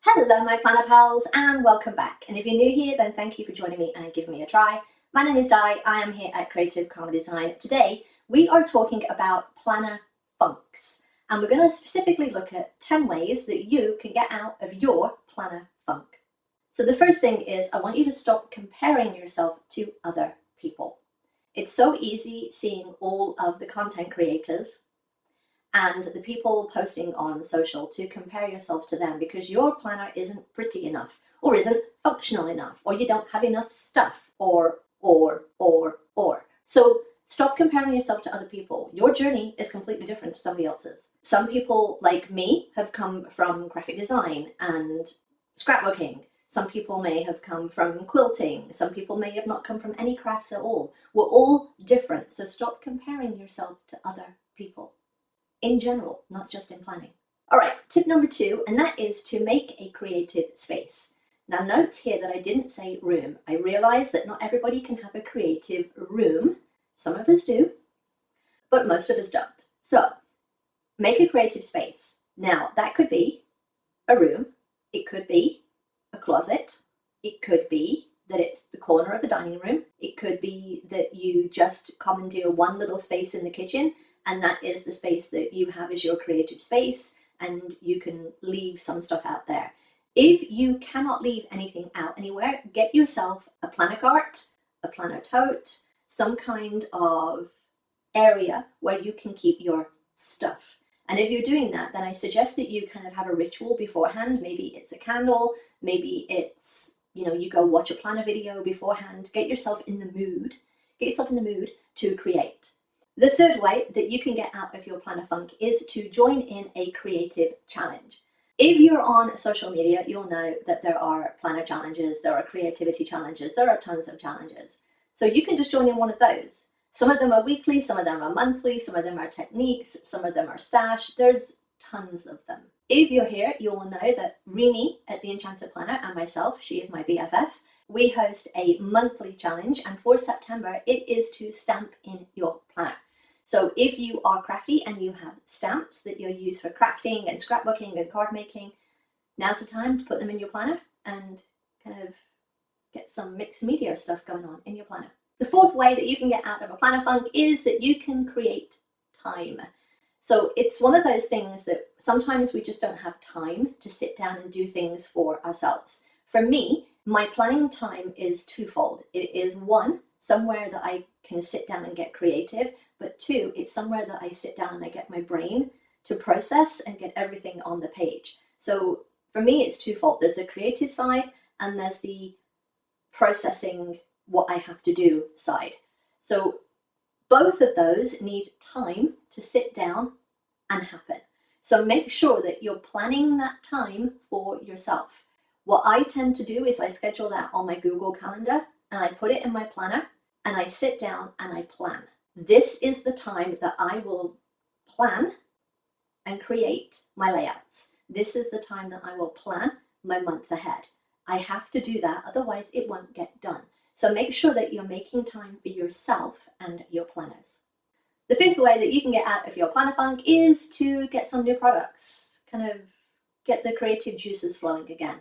Hello my planner pals and welcome back, and if you're new here then thank you for joining me and giving me a try. My name is Di, I am here at Creative Karma Design. Today we are talking about planner funks, and we're going to specifically look at 10 ways that you can get out of your planner funk. So the first thing is I want you to stop comparing yourself to other people. It's so easy seeing all of the content creators and the people posting on social to compare yourself to them because your planner isn't pretty enough, or isn't functional enough, or you don't have enough stuff, or. So stop comparing yourself to other people. Your journey is completely different to somebody else's. Some people like me have come from graphic design and scrapbooking. Some people may have come from quilting. Some people may have not come from any crafts at all. We're all different, so stop comparing yourself to other people. In general, not just in planning. All right, tip number 2, and that is to make a creative space. Now note here that I didn't say room. I realize that not everybody can have a creative room. Some of us do, but most of us don't. So make a creative space. Now that could be a room, it could be a closet, it could be that it's the corner of the dining room, it could be that you just commandeer one little space in the kitchen, and that is the space that you have as your creative space, and you can leave some stuff out there. If you cannot leave anything out anywhere, get yourself a planner cart, a planner tote, some kind of area where you can keep your stuff. And if you're doing that, then I suggest that you kind of have a ritual beforehand. Maybe it's a candle, maybe it's, you go watch a planner video beforehand. Get yourself in the mood. Get yourself in the mood to create. The third way that you can get out of your planner funk is to join in a creative challenge. If you're on social media, you'll know that there are planner challenges, there are creativity challenges, there are tons of challenges. So you can just join in one of those. Some of them are weekly, some of them are monthly, some of them are techniques, some of them are stash. There's tons of them. If you're here, you'll know that Rini at The Enchanted Planner and myself, she is my BFF, we host a monthly challenge, and for September it is to stamp in your planner. So if you are crafty and you have stamps that you'll use for crafting and scrapbooking and card making, now's the time to put them in your planner and kind of get some mixed media stuff going on in your planner. The fourth way that you can get out of a planner funk is that you can create time. So it's one of those things that sometimes we just don't have time to sit down and do things for ourselves. For me, my planning time is twofold. It is one, somewhere that I can sit down and get creative, but 2, it's somewhere that I sit down and I get my brain to process and get everything on the page. So for me, it's twofold. There's the creative side and there's the processing what I have to do side. So both of those need time to sit down and happen. So make sure that you're planning that time for yourself. What I tend to do is I schedule that on my Google Calendar and I put it in my planner and I sit down and I plan. This is the time that I will plan and create my layouts. This is the time that I will plan my month ahead. I have to do that, otherwise it won't get done. So make sure that you're making time for yourself and your planners. The fifth way that you can get out of your planner funk is to get some new products, kind of get the creative juices flowing again.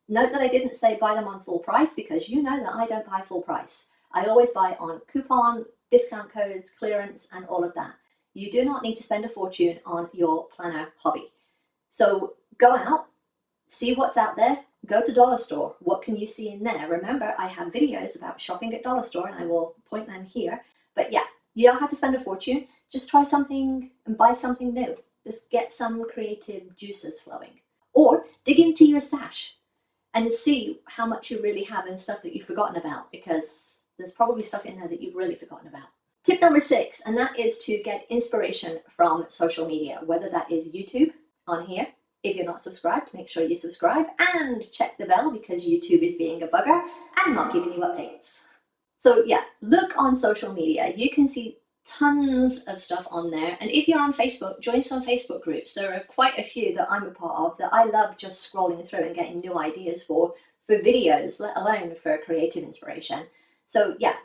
Note that I didn't say buy them on full price, because you know that I don't buy full price. I always buy on coupon, discount codes, clearance, and all of that. You do not need to spend a fortune on your planner hobby. So go out, see what's out there, go to Dollar Store. What can you see in there? Remember, I have videos about shopping at Dollar Store and I will point them here. But yeah, you don't have to spend a fortune. Just try something and buy something new. Just get some creative juices flowing. Or dig into your stash and see how much you really have and stuff that you've forgotten about, because there's probably stuff in there that you've really forgotten about. Tip number 6, and that is to get inspiration from social media, whether that is YouTube on here. If you're not subscribed, make sure you subscribe and check the bell, because YouTube is being a bugger and not giving you updates. So yeah, look on social media. You can see tons of stuff on there. And if you're on Facebook, join some Facebook groups. There are quite a few that I'm a part of that I love just scrolling through and getting new ideas for videos, let alone for creative inspiration. So yeah,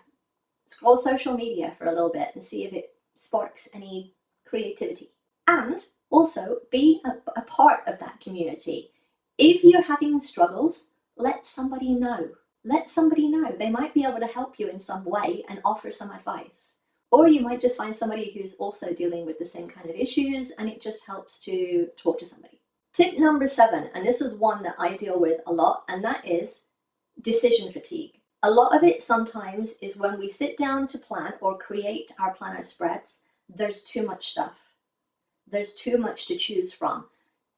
scroll social media for a little bit and see if it sparks any creativity. And also be a part of that community. If you're having struggles, let somebody know. Let somebody know. They might be able to help you in some way and offer some advice. Or you might just find somebody who's also dealing with the same kind of issues, and it just helps to talk to somebody. Tip number 7, and this is one that I deal with a lot, and that is decision fatigue. A lot of it sometimes is when we sit down to plan or create our planner spreads, there's too much stuff. There's too much to choose from.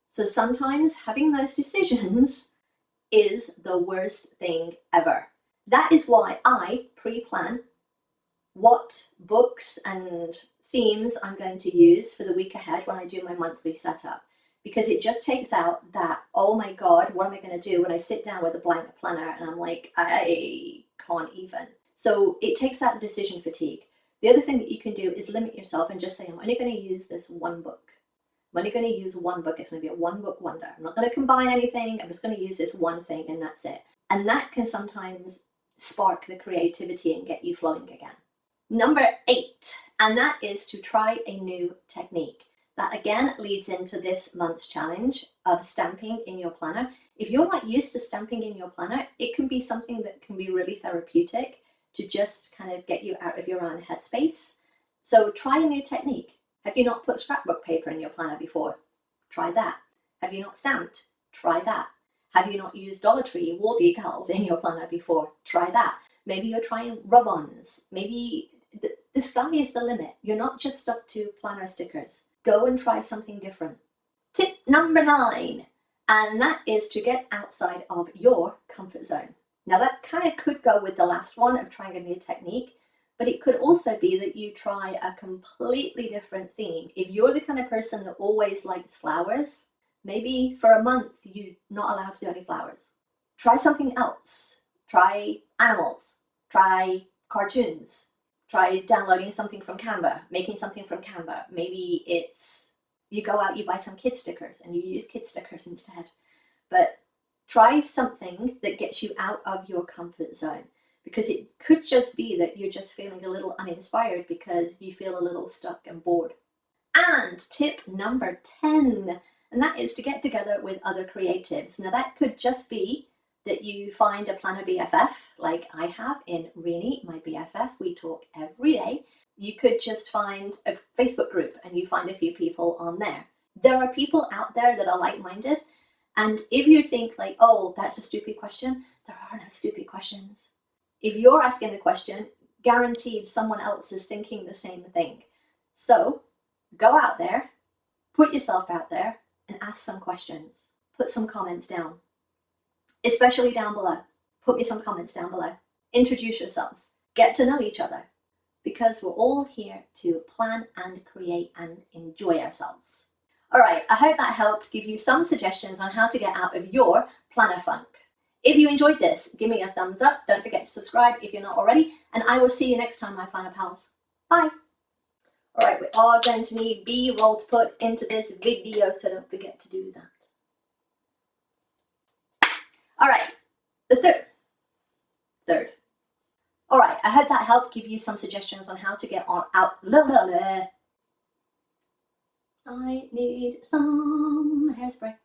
So sometimes having those decisions is the worst thing ever. That is why I pre-plan what books and themes I'm going to use for the week ahead when I do my monthly setup, because it just takes out that, oh my God, what am I going to do when I sit down with a blank planner and I'm like, I can't even. So it takes out the decision fatigue. The other thing that you can do is limit yourself and just say, I'm only going to use this one book. I'm only going to use one book. It's going to be a one book wonder. I'm not going to combine anything. I'm just going to use this one thing and that's it. And that can sometimes spark the creativity and get you flowing again. Number 8, and that is to try a new technique. That again leads into this month's challenge of stamping in your planner. If you're not used to stamping in your planner, it can be something that can be really therapeutic to just kind of get you out of your own headspace. So try a new technique. Have you not put scrapbook paper in your planner before? Try that. Have you not stamped? Try that. Have you not used Dollar Tree wall decals in your planner before? Try that. Maybe you're trying rub-ons. Maybe the sky is the limit. You're not just stuck to planner stickers. Go and try something different. Tip number 9, and that is to get outside of your comfort zone. Now that kind of could go with the last one of trying a new technique, but it could also be that you try a completely different theme. If you're the kind of person that always likes flowers, maybe for a month you're not allowed to do any flowers. Try something else. Try animals. Try cartoons. Try downloading something from Canva, making something from Canva. Maybe it's you go out, you buy some kid stickers and you use kid stickers instead. But try something that gets you out of your comfort zone, because it could just be that you're just feeling a little uninspired because you feel a little stuck and bored. And tip number 10, and that is to get together with other creatives. Now that could just be that you find a planner BFF like I have in Rini, my BFF. We talk every day. You could just find a Facebook group and you find a few people on there. There are people out there that are like-minded. And if you think like, oh, that's a stupid question, there are no stupid questions. If you're asking the question, guaranteed someone else is thinking the same thing. So go out there, put yourself out there and ask some questions. Put some comments down. Especially down below. Put me some comments down below. Introduce yourselves. Get to know each other. Because we're all here to plan and create and enjoy ourselves. Alright, I hope that helped give you some suggestions on how to get out of your planner funk. If you enjoyed this, give me a thumbs up. Don't forget to subscribe if you're not already. And I will see you next time, my planner pals. Bye. Alright, we're all going to need B-roll to put into this video, so don't forget to do that. Alright, the third. Alright, I hope that helped give you some suggestions on how to get out. I need some hairspray.